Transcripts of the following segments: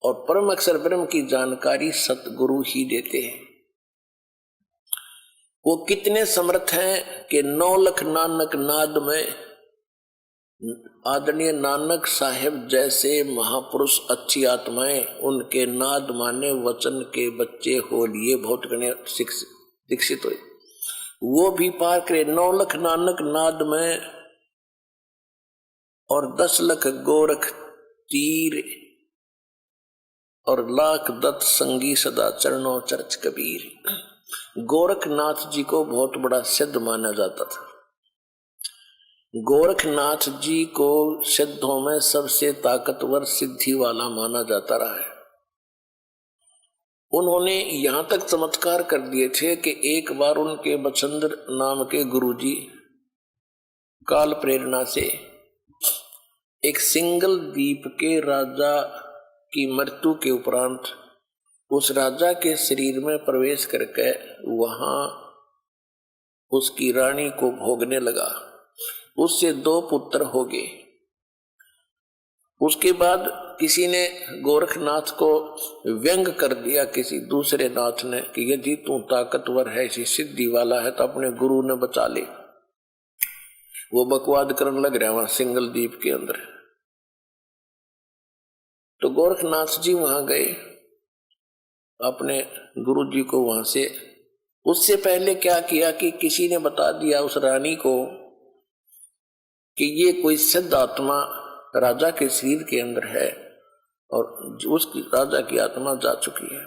और परम अक्षर ब्रह्म की जानकारी सतगुरु ही देते हैं। वो कितने समर्थ हैं कि 9 लाख नानक नाद में आदरणीय नानक साहेब जैसे महापुरुष अच्छी आत्माएं उनके नाद माने वचन के बच्चे हो लिए बहुत गणे दीक्षित हुए। वो भी पार करे 9 लाख नानक नाद में और 10 लाख गोरख तीर और लाख दत्त संगी सदा चरणों चर्च कबीर। गोरखनाथ जी को बहुत बड़ा सिद्ध माना जाता था। गोरखनाथ जी को सिद्धों में सबसे ताकतवर सिद्धि वाला माना जाता रहा है। उन्होंने यहां तक चमत्कार कर दिए थे कि एक बार उनके बचंद्र नाम के गुरुजी काल प्रेरणा से एक सिंगल द्वीप के राजा की मृत्यु के उपरांत उस राजा के शरीर में प्रवेश करके वहां उसकी रानी को भोगने लगा। उससे 2 पुत्र हो गए। उसके बाद किसी ने गोरखनाथ को व्यंग कर दिया, किसी दूसरे नाथ ने, कि यदि तू ताकतवर है, इसी सिद्धि वाला है तो अपने गुरु ने बचा ले। वो बकवाद करने लग रहा वहां सिंगल द्वीप के अंदर। तो गोरखनाथ जी वहां गए अपने गुरु जी को वहां से। उससे पहले क्या किया कि किसी ने बता दिया उस रानी को कि ये कोई सिद्ध आत्मा राजा के शरीर के अंदर है और उसकी राजा की आत्मा जा चुकी है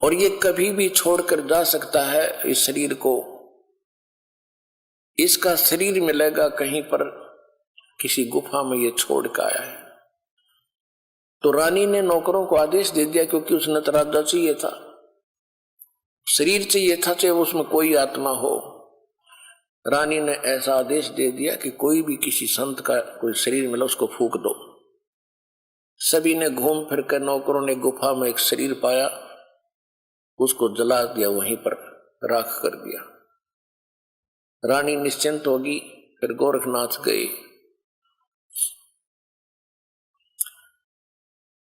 और ये कभी भी छोड़कर जा सकता है इस शरीर को। इसका शरीर मिलेगा कहीं पर किसी गुफा में ये छोड़ के आया है। तो रानी ने नौकरों को आदेश दे दिया, क्योंकि उसने तो राजा चाहिए था, शरीर चाहिए था, चाहे उसमें कोई आत्मा हो। रानी ने ऐसा आदेश दे दिया कि कोई भी किसी संत का कोई शरीर मिला उसको फूंक दो। सभी ने घूम फिर कर, नौकरों ने गुफा में एक शरीर पाया, उसको जला दिया, वहीं पर राख कर दिया। रानी निश्चिंत होगी। फिर गोरखनाथ गए।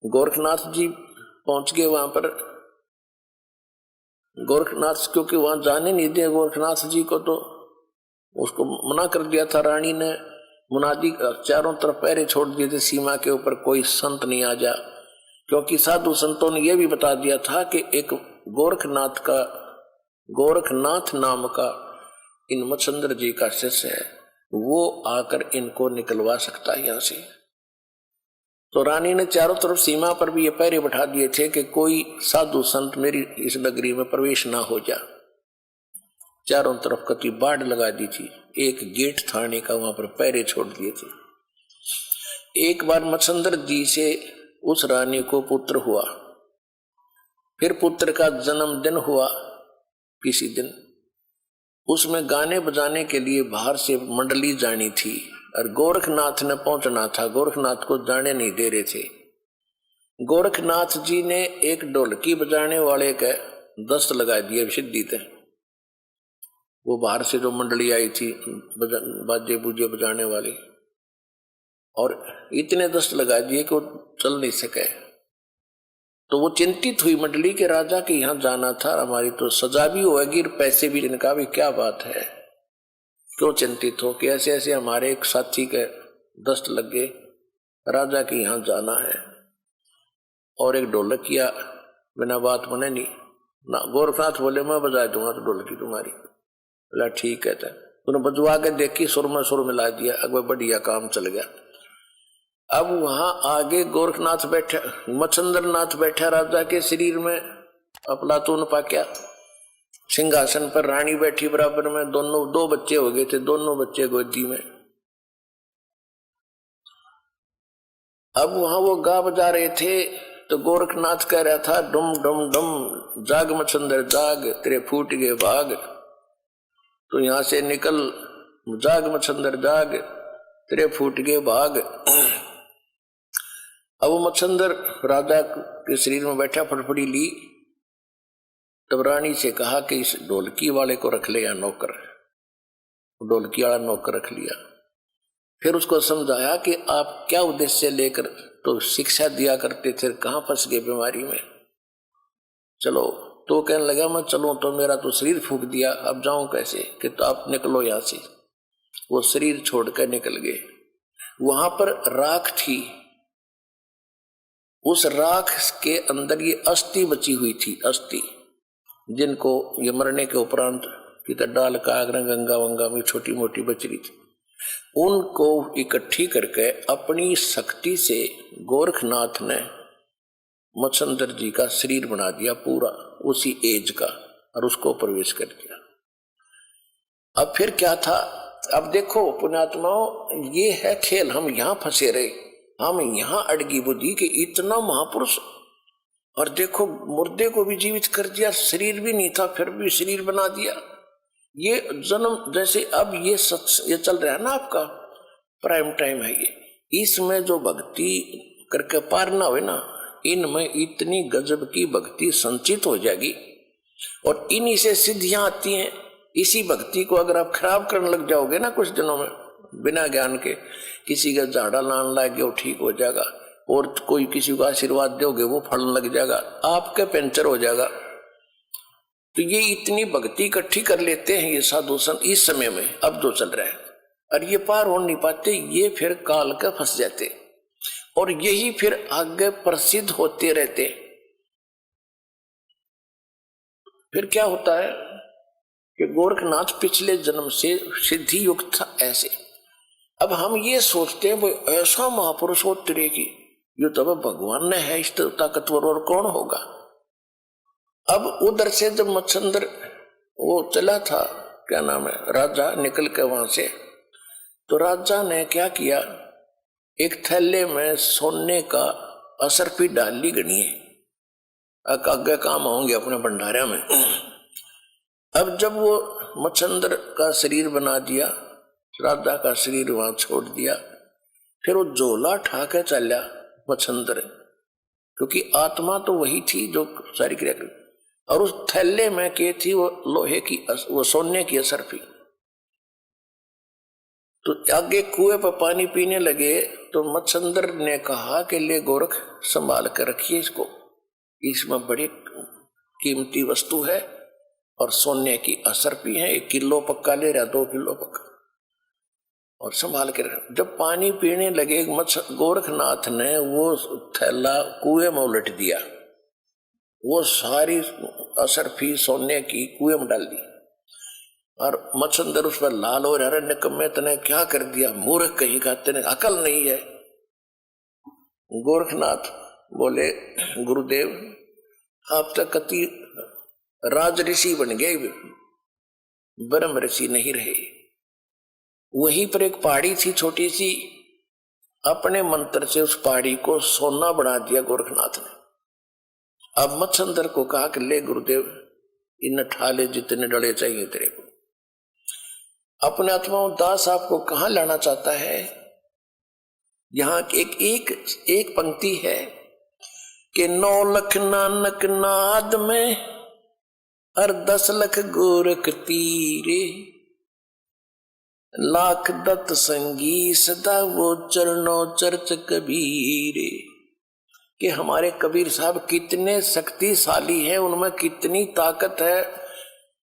गोरखनाथ जी पहुंच गए वहां पर। गोरखनाथ क्योंकि वहां जाने नहीं दिया गोरखनाथ जी को, तो उसको मना कर दिया था रानी ने। मुनादी चारों तरफ पहरे छोड़ दिए थे सीमा के ऊपर, कोई संत नहीं आ जा, क्योंकि साधु संतों ने यह भी बता दिया था कि एक गोरखनाथ नाम का इन मच्छंद्र जी का शिष्य है, वो आकर इनको निकलवा सकता है यहां से। तो रानी ने चारों तरफ सीमा पर भी ये पहरे बैठा दिए थे कि कोई साधु संत मेरी इस नगरी में प्रवेश ना हो जा। चारों तरफ कति बाढ़ लगा दी थी, एक गेट थाने का वहां पर पहरे छोड़ दिए थे। एक बार मच्छंद्र जी से उस रानी को पुत्र हुआ। फिर पुत्र का जन्मदिन हुआ किसी दिन। उसमें गाने बजाने के लिए बाहर से मंडली जानी थी और गोरखनाथ ने पहुंचना था। गोरखनाथ को जाने नहीं दे रहे थे। गोरखनाथ जी ने एक ढोलकी बजाने वाले का दस्त लगा दिया सिद्धि थे। वो बाहर से जो मंडली आई थी बाजे बूजे बजाने वाली, और इतने दस्त लगा दिए कि वो चल नहीं सके। तो वो चिंतित हुई मंडली के राजा के यहाँ जाना था, हमारी तो सजा भी होगी और पैसे भी। इनका भी क्या बात है, क्यों चिंतित हो कि ऐसे ऐसे हमारे एक साथी के दस्त लग गए, राजा के यहाँ जाना है। और एक ढोलकिया बिना बात बने नहीं ना। गोरखनाथ बोले मैं बजा दूंगा तो ढोलकी तुम्हारी। बोला ठीक है। तूने बजवा के देखी, सुर में सुर मिला दिया, अगवा बढ़िया काम चल गया। अब वहां आगे गोरखनाथ बैठा, मच्छंद्रनाथ बैठा राजा के शरीर में, अफलातून पाक्या सिंहासन पर, रानी बैठी बराबर में, दोनों 2 बच्चे हो गए थे, दोनों बच्चे गोदी में। अब वहां वो गा बजा रहे थे तो गोरखनाथ कह रहा था डुम डुम डुम, जाग मच्छंद्र जाग, तेरे फूट गए भाग, तो यहां से निकल, जाग मच्छंद्र जाग, तेरे फूट गए भाग। अब वो मच्छंद्र राजा के शरीर में बैठा, फटफड़ी ली। तब रानी से कहा कि इस ढोलकी वाले को रख ले या नौकर। ढोलकी वाला नौकर रख लिया। फिर उसको समझाया कि आप क्या उद्देश्य लेकर तो शिक्षा दिया करते थे, कहाँ फंस गए बीमारी में। चलो तो कहने लगा मैं चलूं तो मेरा तो शरीर फूंक दिया, अब जाऊं कैसे, कि तो आप निकलो यहां से। वो शरीर छोड़कर निकल गए। वहां पर राख थी, उस राख के अंदर ये अस्थि बची हुई थी, अस्थि जिनको ये मरने के उपरांत किधर डाल का गंगा वंगा में छोटी मोटी बच रही थी, उनको इकट्ठी करके अपनी शक्ति से गोरखनाथ ने मच्छंदर जी का शरीर बना दिया पूरा उसी एज का, और उसको प्रवेश कर दिया। अब फिर क्या था, अब देखो पुण्यात्माओं, ये है खेल। हम यहां फंसे रहे, हम यहां अड़गी बुद्धि कि इतना महापुरुष, और देखो मुर्दे को भी जीवित कर दिया, शरीर भी नहीं था फिर भी शरीर बना दिया। ये जन्म जैसे अब ये चल रहा है ना, आपका प्राइम टाइम है ये, इसमें जो भक्ति करके पार ना हो ना, इनमें इतनी गजब की भक्ति संचित हो जाएगी और इन्हीं से सिद्धियां आती हैं। इसी भक्ति को अगर आप खराब करने लग जाओगे ना कुछ दिनों में, बिना ज्ञान के किसी का झाड़ा लान लागे वो ठीक हो जाएगा, और कोई किसी को आशीर्वाद दोगे वो फल लग जाएगा, आपके पंचर हो जाएगा। तो ये इतनी भक्ति इकट्ठी कर लेते हैं ये साधु संत इस समय में, अब जो चल रहा है, और ये पार हो नहीं पाते, ये फिर काल का फंस जाते, और यही फिर आगे प्रसिद्ध होते रहते। फिर क्या होता है कि गोरखनाथ पिछले जन्म से सिद्धि युक्त था ऐसे। अब हम ये सोचते हैं वो ऐसा महापुरुष हो तेरे की, ये तो भगवान ने है, इस ताकतवर और कौन होगा। अब उधर से जब मच्छंदर वो चला था, क्या नाम है, राजा निकल के वहां से, तो राजा ने क्या किया, एक थैले में सोने का असरफी डाल ली गणिए, आगे काम होंगे अपने भंडारा में। अब जब वो मच्छंदर का शरीर बना दिया, राजा का शरीर वहां छोड़ दिया, फिर वो झोला ठाके चला मच्छंदर, क्योंकि आत्मा तो वही थी जो सारी क्रिया कर, और उस थैले में के थी वो लोहे की, वो सोने की असरफी। तो आगे कुएं पर पानी पीने लगे, तो मच्छंदर ने कहा कि ले गोरख संभाल कर रखिए इसको, इसमें बड़ी कीमती वस्तु है और सोने की असरफी है, 1 किलो पक्का ले रहा, 2 किलो पक्का, और संभाल कर। जब पानी पीने लगे गोरखनाथ ने वो थैला कुएं में उलट दिया, वो सारी असरफी सोने की कुएं में डाल दी, और मच्छंदर उस पर लाल हो रहा, निकम्मे तने क्या कर दिया, मूर्ख कहीं का, तेने अकल नहीं है। गोरखनाथ बोले गुरुदेव आप तो कति राज ऋषि बन गए, ब्रह्म ऋषि नहीं रहे। वहीं पर एक पहाड़ी थी छोटी सी, अपने मंत्र से उस पहाड़ी को सोना बना दिया गोरखनाथ ने। अब मच्छंदर को कहा कि ले गुरुदेव इन ठाले जितने डले चाहिए तेरे को। अपने आत्मा दास आपको कहां लाना चाहता है, यहां एक पंक्ति है कि 9 लाख नानक नाद में और 10 लाख गोरख तीरे, लाख दत्त संगी सदा वो चरणों चर्च कबीरे। कि हमारे कबीर साहब कितने शक्तिशाली हैं, उनमें कितनी ताकत है।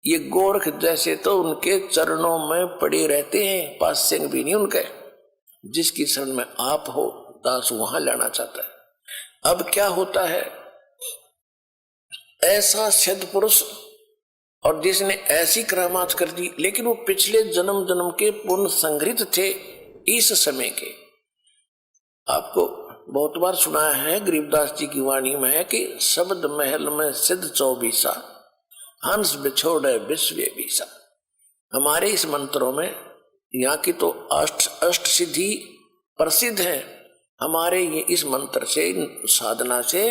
ये गोरख जैसे तो उनके चरणों में पड़े रहते हैं, पास सिंह भी नहीं उनके। जिसकी शरण में आप हो दास वहां लाना चाहता है। अब क्या होता है, ऐसा सिद्ध पुरुष और जिसने ऐसी करामात कर दी, लेकिन वो पिछले जन्म जन्म के पुण्य संग्रहित थे इस समय के। आपको बहुत बार सुना है, गरीबदास जी की वाणी में है कि शब्द महल में सिद्ध 24 हंस बिछोड़े विश्व बीसा। हमारे इस मंत्रों में यहाँ की तो अष्ट सिद्धि प्रसिद्ध है। हमारे ये इस मंत्र से, साधना से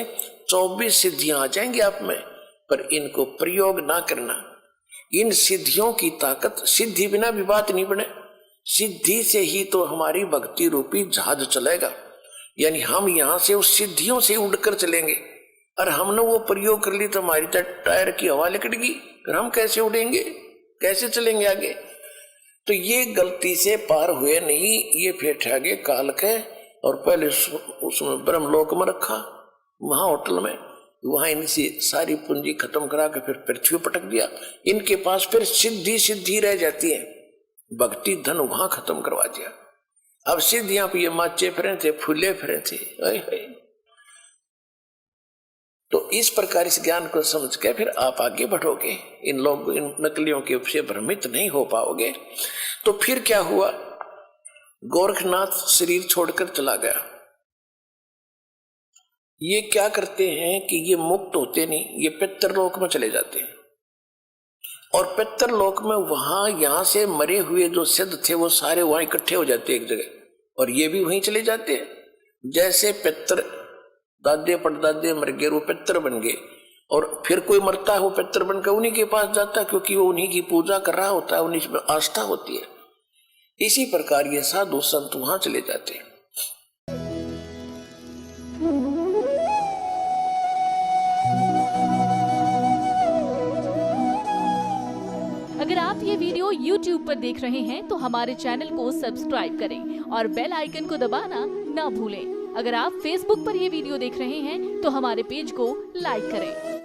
24 सिद्धियां आ जाएंगी आप में, पर इनको प्रयोग ना करना। इन सिद्धियों की ताकत, सिद्धि बिना भी बात नहीं बने, सिद्धि से ही तो हमारी भक्ति रूपी जहाज चलेगा। यानी हम यहां से उस सिद्धियों से उड़कर चलेंगे, और हमने वो प्रयोग कर ली तो हमारी टायर की हवा लिकटेगी, फिर हम कैसे उड़ेंगे, कैसे चलेंगे आगे। तो ये गलती से पार हुए नहीं, ये फिर ठगे काल के और पहले उसमें ब्रह्मलोक में रखा, वहां होटल में, वहां इनसे सारी पूंजी खत्म करा के फिर पृथ्वी पटक दिया। इनके पास फिर सिद्धि रह जाती है, भक्ति धन वहां खत्म करवा दिया। अब सिद्धियां पे ये माचे फिरे थे, फूले फिरे थे। तो इस प्रकार इस ज्ञान को समझ के फिर आप आगे बढ़ोगे, इन नकलियों के से भ्रमित नहीं हो पाओगे। तो फिर क्या हुआ, गोरखनाथ शरीर छोड़कर चला गया। ये क्या करते हैं कि ये मुक्त होते नहीं, ये पितरलोक में चले जाते हैं। और पितरलोक में वहां यहां से मरे हुए जो सिद्ध थे वो सारे वहां इकट्ठे हो जाते एक जगह, और ये भी वहीं चले जाते हैं। जैसे पितर दादे परदादे मर गए, वो पितर बन गए, और फिर कोई मरता है वो पितर बनकर उन्हीं के पास जाता है, क्योंकि वो उन्हीं की पूजा कर रहा होता है, उन्हीं में आस्था होती है। इसी प्रकार ये साधु संत वहां चले जाते हैं। अगर आप ये वीडियो YouTube पर देख रहे हैं तो हमारे चैनल को सब्सक्राइब करें और बेल आइकन को दबाना ना भूलें। अगर आप Facebook पर ये वीडियो देख रहे हैं तो हमारे पेज को लाइक करें।